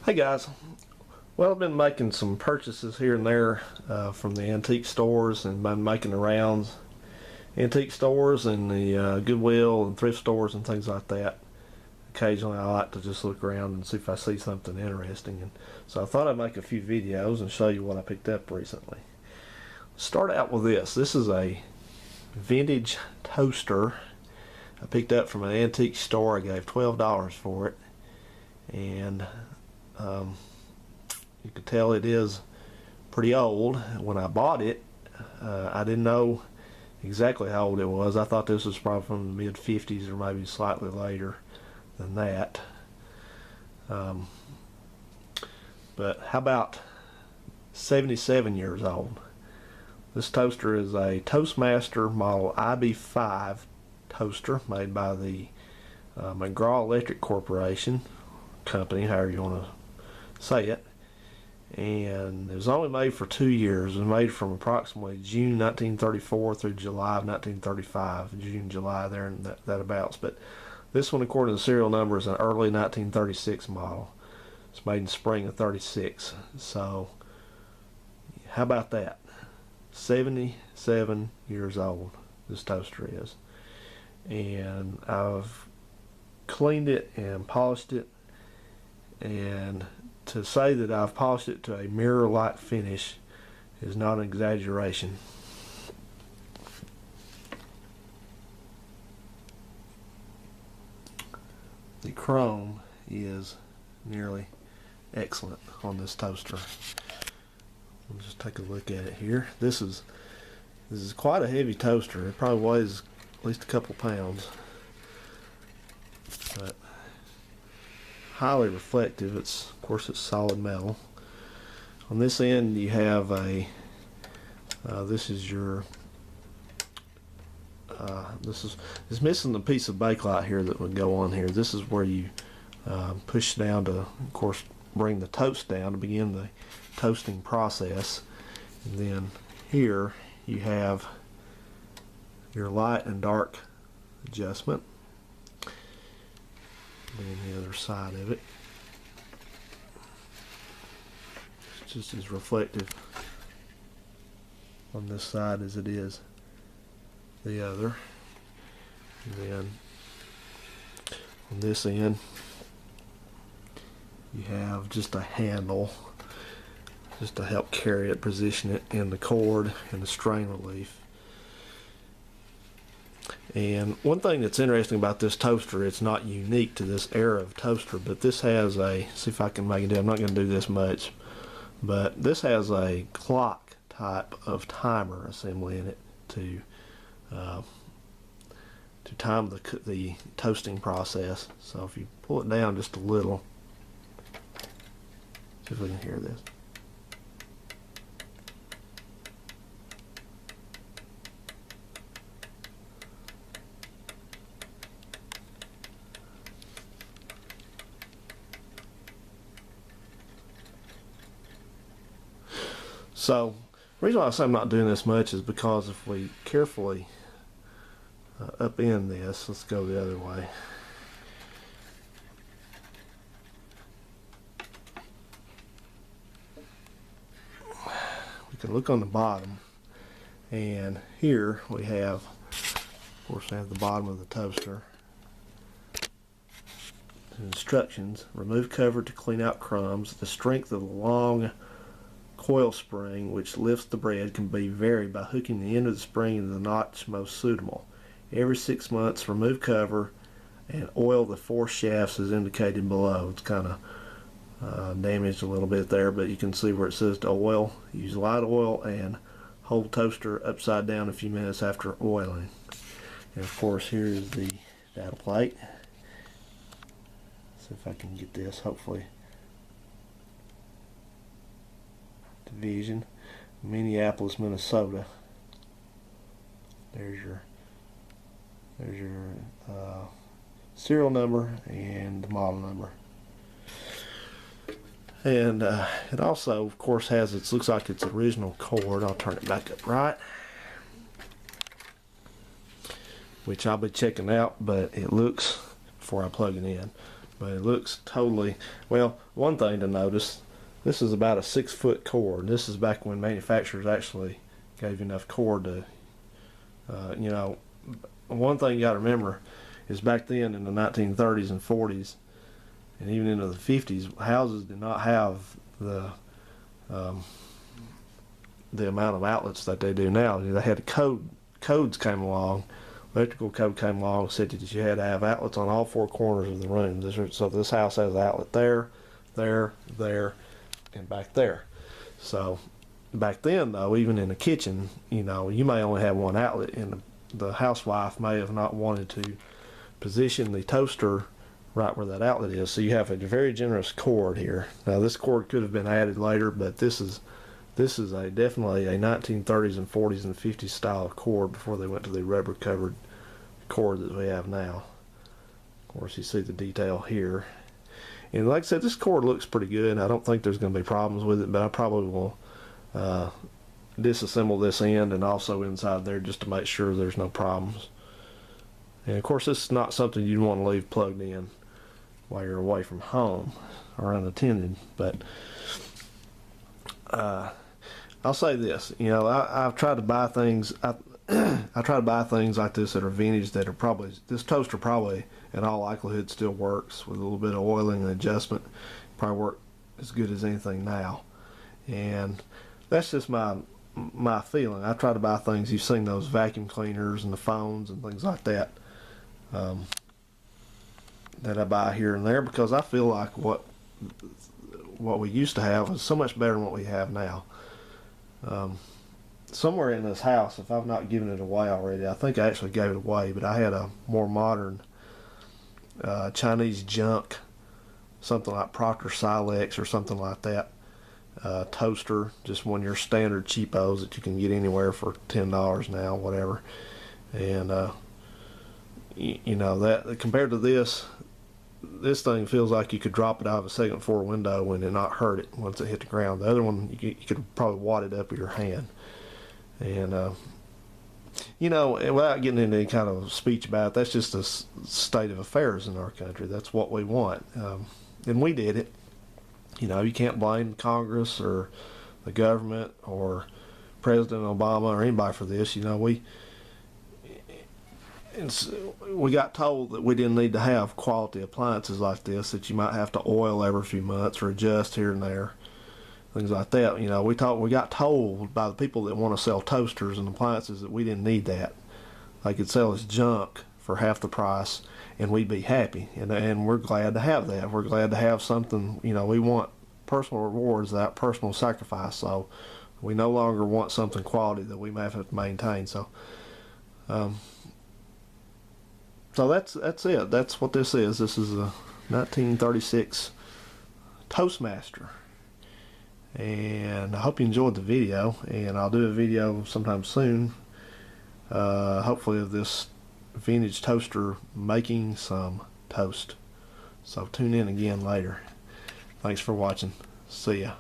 Hey guys, well, I've been making some purchases here and there from the antique stores, and been making the rounds, antique stores and the Goodwill and thrift stores and things like that. Occasionally I like to just look around and see if I see something interesting, and so I thought I'd make a few videos and show you what I picked up recently. Start out with this. This is a vintage toaster I picked up from an antique store. I gave $12 for it, and you can tell it is pretty old. When I bought it, I didn't know exactly how old it was. I thought this was probably from the mid-50s or maybe slightly later than that. But how about 77 years old? This toaster is a Toastmaster model IB5 toaster made by the McGraw Electric Corporation company, however you want to say it, and it was only made for 2 years. It was made from approximately June 1934 through July of 1935, June, July there and that abouts. But this one, according to the serial number, is an early 1936 model. It's made in spring of 36. So how about that? 77 years old this toaster is, and I've cleaned it and polished it, and to say that I've polished it to a mirror-like finish is not an exaggeration. The chrome is nearly excellent on this toaster. We'll just take a look at it here. This is quite a heavy toaster. It probably weighs at least a couple pounds, but highly reflective. Of course it's solid metal. On this end you have a this is your it's missing the piece of bakelite here that would go on here. This is where you push down to, of course, bring the toast down to begin the toasting process. And then here you have your light and dark adjustment. And then the other side of it, it's just as reflective on this side as it is the other. And then on this end you have just a handle just to help carry it, position it in the cord and the strain relief. And one thing that's interesting about this toaster, it's not unique to this era of toaster, but this has a, see if I can make it do, I'm not going to do this much, but this has a clock type of timer assembly in it to time the toasting process. So if you pull it down just a little, see if we can hear this. So the reason why I say I'm not doing this much is because if we carefully upend this, let's go the other way. We can look on the bottom, and here we have, of course, we have the bottom of the toaster. Instructions: remove cover to clean out crumbs. The strength of the long coil spring which lifts the bread can be varied by hooking the end of the spring into the notch most suitable. Every 6 months, remove cover and oil the 4 shafts as indicated below. It's kind of damaged a little bit there, but you can see where it says to oil. Use light oil and hold toaster upside down a few minutes after oiling. And of course, here is the data plate. See if I can get this, hopefully. Division, Minneapolis, Minnesota. There's your serial number and the model number. And it also, of course, has its, looks like its original cord. I'll turn it back up right, which I'll be checking out, but it looks, before I plug it in, but it looks totally, well, one thing to notice, this is about a 6-foot cord. This is back when manufacturers actually gave enough cord to, you know, one thing you got to remember is back then in the 1930s and 40s and even into the 50s, houses did not have the amount of outlets that they do now. They had codes came along, electrical code came along, said that you had to have outlets on all 4 corners of the room. So this house has an outlet there, and back there. So back then, though, even in the kitchen, you know, you may only have one outlet, and the housewife may have not wanted to position the toaster right where that outlet is. So you have a very generous cord here. Now this cord could have been added later, but this is definitely a 1930s and 40s and 50s style of cord before they went to the rubber covered cord that we have now. Of course, you see the detail here. And like I said, this cord looks pretty good. I don't think there's going to be problems with it, but I probably will disassemble this end and also inside there just to make sure there's no problems. And of course, this is not something you'd want to leave plugged in while you're away from home or unattended. But I'll say this, you know, I've tried to buy things. I try to buy things like this that are vintage, that are probably, this toaster probably in all likelihood still works with a little bit of oiling and adjustment. Probably work as good as anything now. And that's just my feeling. I try to buy things, you've seen those vacuum cleaners and the phones and things like that, that I buy here and there, because I feel like what we used to have was so much better than what we have now. Somewhere in this house, if I've not given it away already, I think I actually gave it away, but I had a more modern Chinese junk, something like Proctor Silex or something like that, toaster, just one of your standard cheapos that you can get anywhere for $10 now, whatever. And you know, that compared to this thing feels like you could drop it out of a second floor window and it not hurt it once it hit the ground. The other one, you could probably wad it up with your hand. And you know, without getting into any kind of speech about it, that's just the state of affairs in our country. That's what we want, and we did it. You know, you can't blame Congress or the government or President Obama or anybody for this. You know, we got told that we didn't need to have quality appliances like this, that you might have to oil every few months or adjust here and there, things like that. You know, we got told by the people that want to sell toasters and appliances that we didn't need that. They could sell us junk for half the price and we'd be happy. And we're glad to have that. We're glad to have something, you know, we want personal rewards without personal sacrifice. So we no longer want something quality that we may have to maintain. So so that's it. That's what this is. This is a 1936 Toastmaster. And I hope you enjoyed the video, and I'll do a video sometime soon, hopefully of this vintage toaster making some toast. So tune in again later. Thanks for watching. See ya.